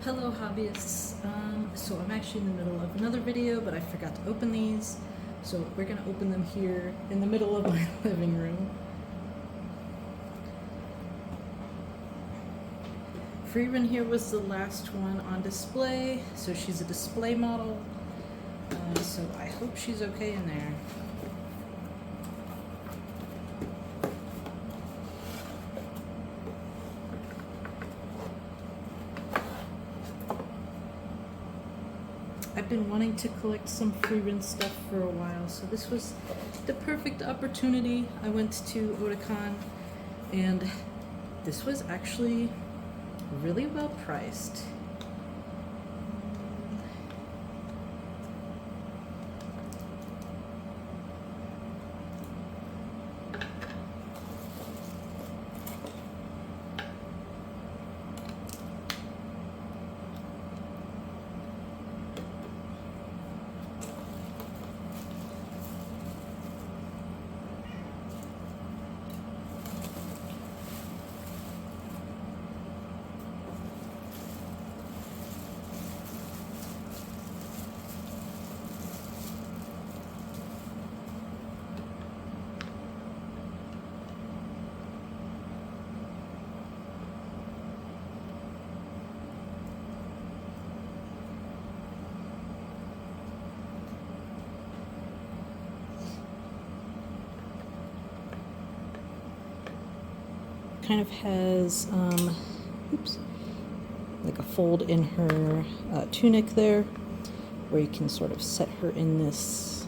Hello hobbyists. So I'm actually in the middle of another video, but I forgot to open these. So we're gonna open them here in the middle of my living room. Frieren here was the last one on display, so she's a display model. So I hope she's okay in there. I've been wanting to collect some Frieren stuff for a while, so this was the perfect opportunity. I went to Otakon, and this was actually really well priced. Kind of has, oops, like a fold in her tunic there, where you can sort of set her in this,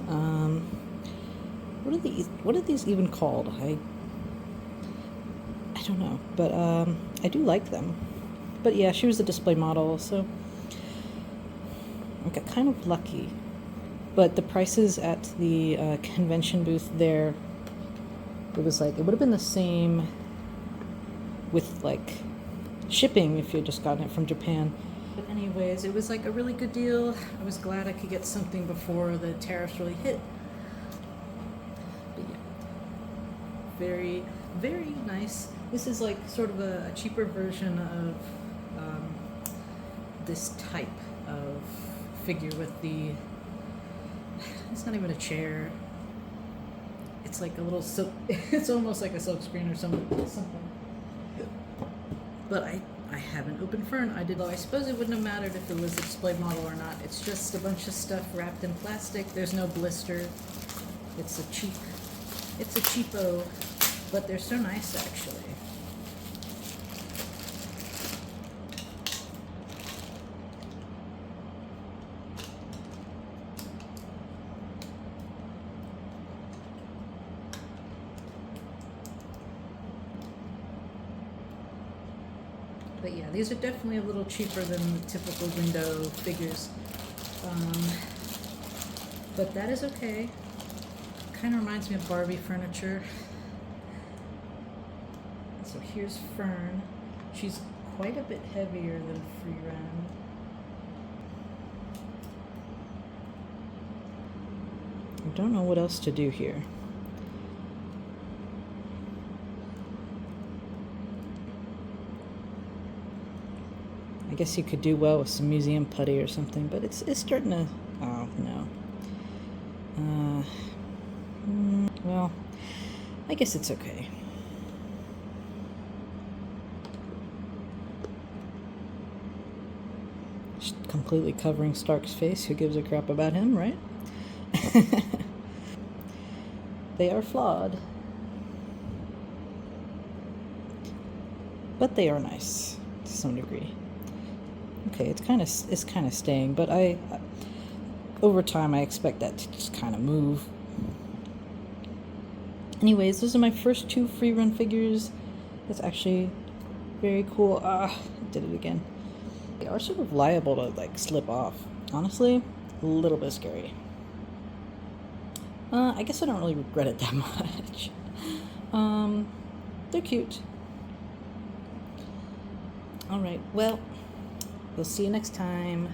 what are these even called? I don't know, but I do like them. But yeah, she was a display model, so I got kind of lucky. But the prices at the convention booth there, it was like, it would have been the same with like shipping if you had just gotten it from Japan. But anyways, it was like a really good deal. I was glad I could get something before the tariffs really hit. But yeah, very, very nice. This is like sort of a cheaper version of this type of figure with the, it's not even a chair. It's like a little silk, it's almost like a silk screen or something. But I haven't opened Fern. I suppose it wouldn't have mattered if it was a display model or not. It's just a bunch of stuff wrapped in plastic. There's no blister. It's a cheapo, but they're so nice actually. But yeah, these are definitely a little cheaper than the typical window figures. But that is okay. Kind of reminds me of Barbie furniture. So here's Fern. She's quite a bit heavier than Frieren. I don't know what else to do here. I guess you could do well with some museum putty or something, but it's starting to, oh no. Well, I guess it's okay. Just completely covering Stark's face. Who gives a crap about him, right? They are flawed, but they are nice to some degree. Okay, it's kind of staying, but over time I expect that to just kind of move. Anyways, those are my first two Frieren figures. That's actually very cool. I did it again. They are sort of liable to like slip off. Honestly, a little bit scary. I guess I don't really regret it that much. They're cute. All right, well, we'll see you next time.